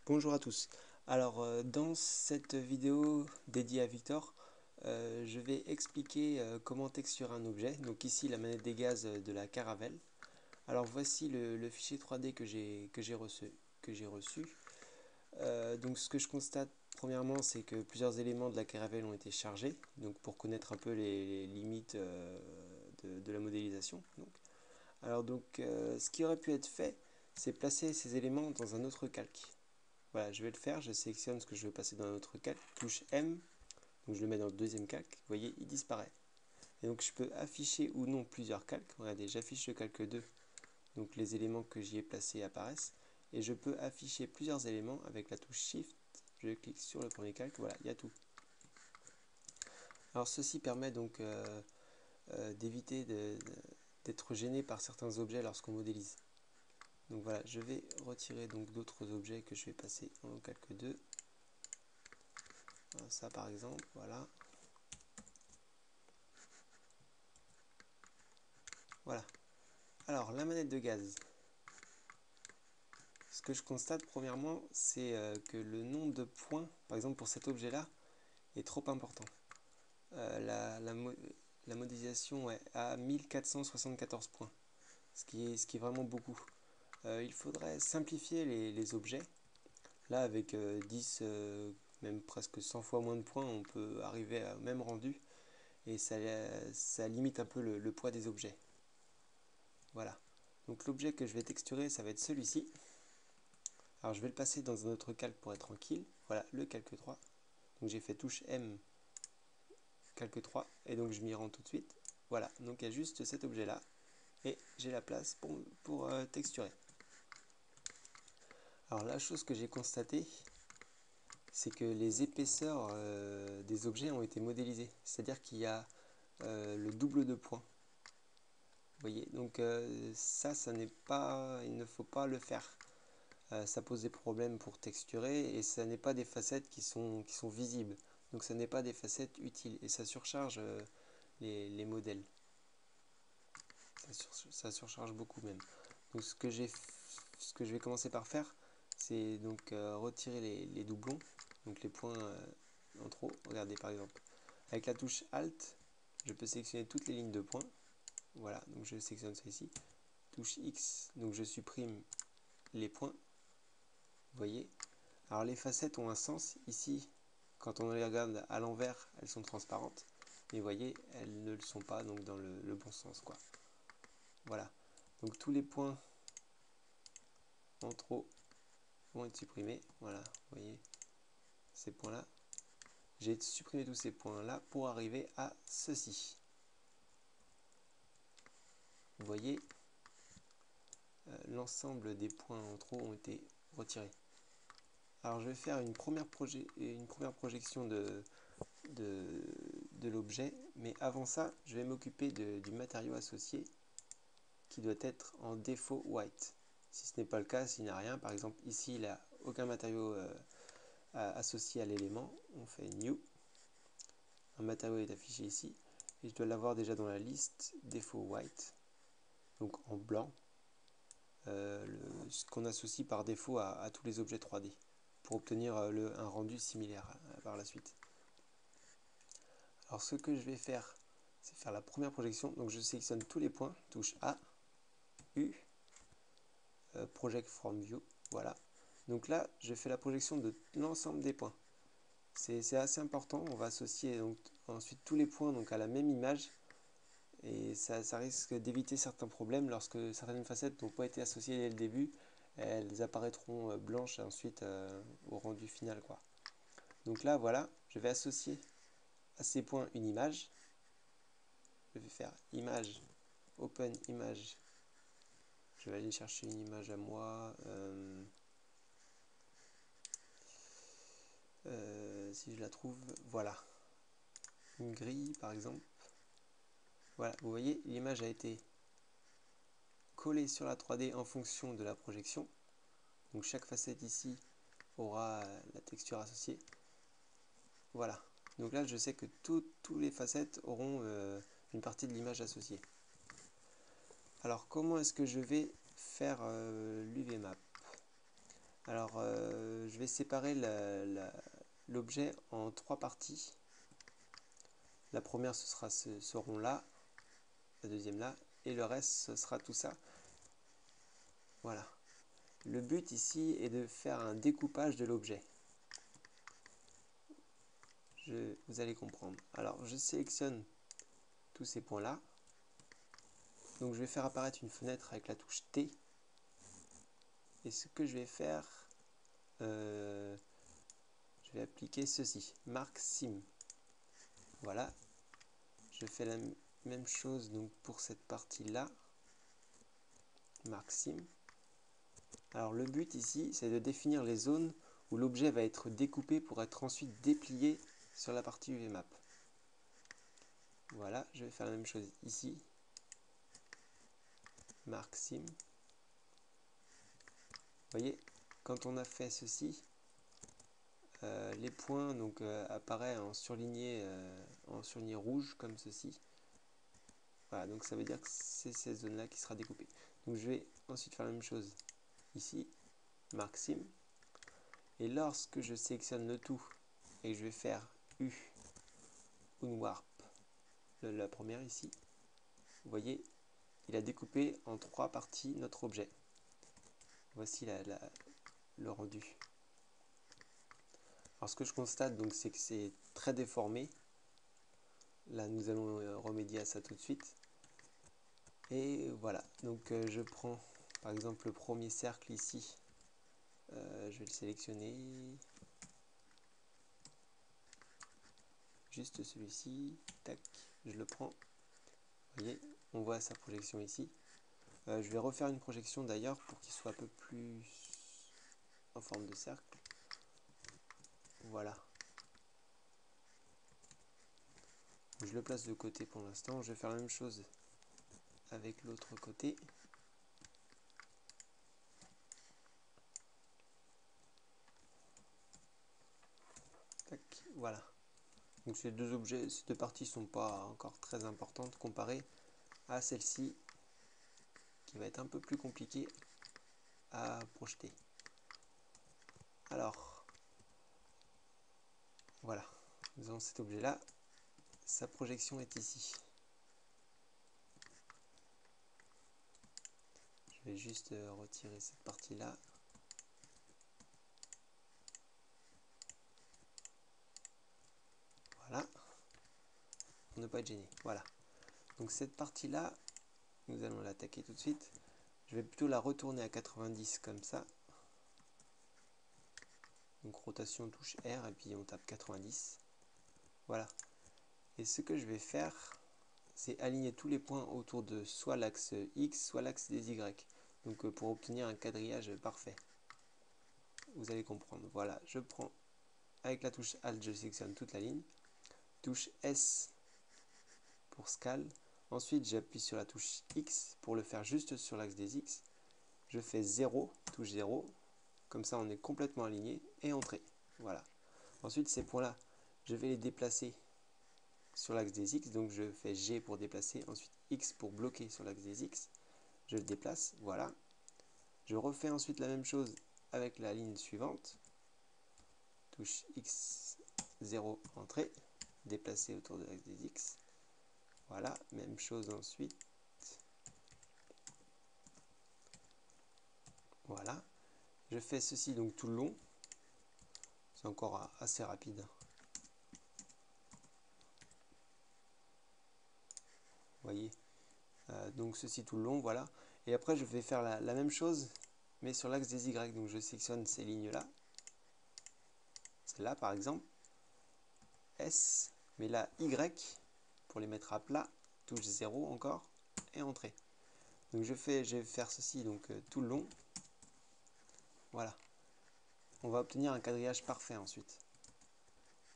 Bonjour à tous. Alors, dans cette vidéo dédiée à Victor, je vais expliquer comment texturer un objet. Donc ici, la manette des gaz de la Caravelle. Alors voici le fichier 3D que j'ai reçu. Donc ce que je constate premièrement, c'est que plusieurs éléments de la Caravelle ont été chargés. Donc pour connaître un peu les limites de la modélisation. Ce qui aurait pu être fait, c'est placer ces éléments dans un autre calque. Voilà, je vais le faire, je sélectionne ce que je veux passer dans un autre calque, touche M, donc je le mets dans le deuxième calque, vous voyez, il disparaît. Et donc je peux afficher ou non plusieurs calques, regardez, j'affiche le calque 2, donc les éléments que j'y ai placés apparaissent, et je peux afficher plusieurs éléments avec la touche Shift, je clique sur le premier calque, voilà, il y a tout. Alors ceci permet donc d'éviter d'être gêné par certains objets lorsqu'on modélise. Donc voilà, je vais retirer donc d'autres objets que je vais passer en calque 2. Ça par exemple, voilà. Voilà. Alors, la manette de gaz. Ce que je constate premièrement, c'est que le nombre de points, par exemple pour cet objet-là, est trop important. La modélisation est à 1474 points, ce qui est vraiment beaucoup. Il faudrait simplifier les objets. Là, avec 10, même presque 100 fois moins de points, on peut arriver au même rendu. Et ça limite un peu le poids des objets. Voilà. Donc l'objet que je vais texturer, ça va être celui-ci. Alors je vais le passer dans un autre calque pour être tranquille. Voilà, le calque 3. Donc j'ai fait touche M, calque 3, et donc je m'y rends tout de suite. Voilà, donc il y a juste cet objet-là, et j'ai la place pour texturer. Alors la chose que j'ai constatée, c'est que les épaisseurs des objets ont été modélisées. C'est-à-dire qu'il y a le double de points. Vous voyez, donc ça n'est pas, il ne faut pas le faire. Ça pose des problèmes pour texturer et ça n'est pas des facettes qui sont visibles. Donc ça n'est pas des facettes utiles et ça surcharge les modèles. Ça surcharge beaucoup même. Donc ce que je vais commencer par faire, c'est donc retirer les doublons, donc les points en trop. Regardez par exemple, avec la touche Alt, je peux sélectionner toutes les lignes de points. Voilà, donc je sélectionne celle-ci. Touche X, donc je supprime les points. Vous voyez. Alors les facettes ont un sens. Ici, quand on les regarde à l'envers, elles sont transparentes. Mais vous voyez, elles ne le sont pas, donc dans le bon sens, quoi. Voilà. Donc tous les points en trop vont être supprimés. Voilà, vous voyez, ces points-là. J'ai supprimé tous ces points-là pour arriver à ceci. Vous voyez, l'ensemble des points en trop ont été retirés. Alors je vais faire une première projection de l'objet, mais avant ça, je vais m'occuper du matériau associé qui doit être en défaut white. Si ce n'est pas le cas, s'il n'y a rien, par exemple ici il n'a aucun matériau associé à l'élément, on fait new, un matériau est affiché ici, et je dois l'avoir déjà dans la liste défaut white, donc en blanc, ce qu'on associe par défaut à tous les objets 3D, pour obtenir un rendu similaire par la suite. Alors ce que je vais faire, c'est faire la première projection, donc je sélectionne tous les points, touche A, U, Project from View, voilà. Donc là, je fais la projection de l'ensemble des points. C'est assez important, on va associer donc, ensuite tous les points donc, à la même image, et ça risque d'éviter certains problèmes lorsque certaines facettes n'ont pas été associées dès le début, elles apparaîtront blanches ensuite au rendu final, quoi. Donc là, voilà, je vais associer à ces points une image. Je vais faire image, open image. Je vais aller chercher une image à moi. Si je la trouve, voilà. Une grille par exemple. Voilà, vous voyez, l'image a été collée sur la 3D en fonction de la projection. Donc chaque facette ici aura la texture associée. Voilà. Donc là, je sais que tous les facettes auront une partie de l'image associée. Alors, comment est-ce que je vais faire l'UVMap? Alors, je je vais séparer l'objet en 3 parties. La première, ce sera ce rond-là, la deuxième là, et le reste, ce sera tout ça. Voilà. Le but ici est de faire un découpage de l'objet. Vous allez comprendre. Alors, je sélectionne tous ces points-là. Donc, je vais faire apparaître une fenêtre avec la touche T. Et ce que je vais faire, je vais appliquer ceci, Mark Sim. Voilà. Je fais la même chose donc pour cette partie-là, Mark Sim. Alors, le but ici, c'est de définir les zones où l'objet va être découpé pour être ensuite déplié sur la partie UVMap. Voilà, je vais faire la même chose ici. Mark Sim. Vous voyez, quand on a fait ceci, les points donc, apparaissent en surligné rouge comme ceci. Voilà, donc ça veut dire que c'est cette zone-là qui sera découpée. Donc je vais ensuite faire la même chose ici, Mark Sim. Et lorsque je sélectionne le tout et que je vais faire U, Unwarp, la première ici, vous voyez, il a découpé en 3 parties notre objet. Voici le rendu. Alors ce que je constate donc c'est que c'est très déformé. Là nous allons remédier à ça tout de suite. Et voilà, donc je prends par exemple le premier cercle ici. Je vais le sélectionner. Juste celui-ci. Tac, je le prends. Vous voyez, on voit sa projection ici. Je vais refaire une projection d'ailleurs pour qu'il soit un peu plus en forme de cercle. Voilà. Je le place de côté pour l'instant. Je vais faire la même chose avec l'autre côté. Tac, voilà. Donc ces deux objets, ces deux parties ne sont pas encore très importantes comparées à celle-ci qui va être un peu plus compliquée à projeter. Alors, voilà. Nous avons cet objet-là. Sa projection est ici. Je vais juste retirer cette partie-là. Voilà. Pour ne pas être gêné. Voilà. Donc cette partie-là, nous allons l'attaquer tout de suite. Je vais plutôt la retourner à 90 comme ça. Donc rotation touche R et puis on tape 90. Voilà. Et ce que je vais faire, c'est aligner tous les points autour de soit l'axe X, soit l'axe des Y. Donc pour obtenir un quadrillage parfait. Vous allez comprendre. Voilà, je prends avec la touche Alt, je sélectionne toute la ligne. Touche S pour scale. Ensuite, j'appuie sur la touche X pour le faire juste sur l'axe des X. Je fais 0, touche 0. Comme ça, on est complètement aligné et entrée. Voilà. Ensuite, ces points-là, je vais les déplacer sur l'axe des X. Donc, je fais G pour déplacer. Ensuite, X pour bloquer sur l'axe des X. Je le déplace. Voilà. Je refais ensuite la même chose avec la ligne suivante. Touche X, 0, entrée. Déplacer autour de l'axe des X. Voilà. Même chose ensuite. Voilà. Je fais ceci donc tout le long. C'est encore assez rapide. Vous voyez. Donc ceci tout le long, voilà. Et après je vais faire la même chose, mais sur l'axe des Y. Donc je sélectionne ces lignes-là. Celle-là par exemple. S, mais là Y, pour les mettre à plat, touche 0 encore, et entrée. Donc je vais faire ceci donc tout le long. Voilà. On va obtenir un quadrillage parfait ensuite.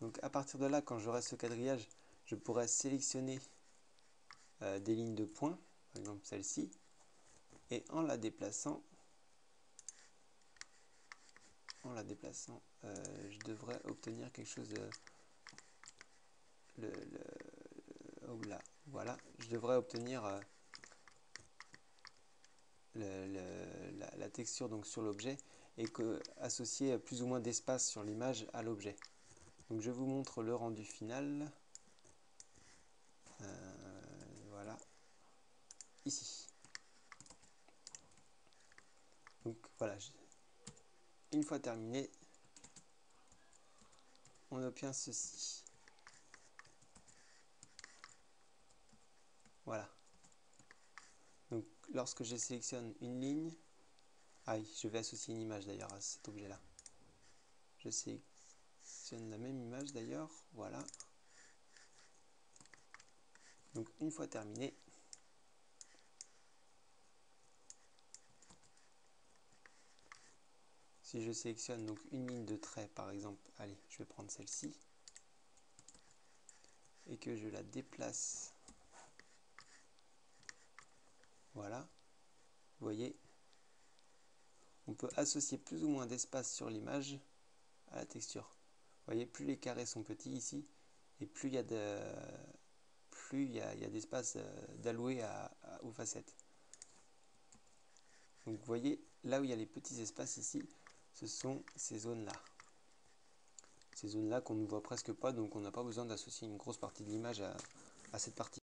Donc à partir de là, quand j'aurai ce quadrillage, je pourrai sélectionner des lignes de points, par exemple celle-ci, et en la déplaçant, je devrais obtenir quelque chose de là, voilà, je devrais obtenir la texture donc sur l'objet et associer plus ou moins d'espace sur l'image à l'objet. Donc je vous montre le rendu final. Voilà, ici. Donc voilà, une fois terminé, on obtient ceci. Voilà. Donc lorsque je sélectionne une ligne, ah oui, je vais associer une image d'ailleurs à cet objet-là. Je sélectionne la même image d'ailleurs, voilà. Donc une fois terminé, si je sélectionne donc une ligne de trait par exemple, allez, je vais prendre celle-ci, et que je la déplace, voilà, vous voyez, on peut associer plus ou moins d'espace sur l'image à la texture. Vous voyez, plus les carrés sont petits ici, et plus il y a d'espace d'alloué aux facettes. Donc vous voyez, là où il y a les petits espaces ici, ce sont ces zones-là. Ces zones-là qu'on ne voit presque pas, donc on n'a pas besoin d'associer une grosse partie de l'image à cette partie.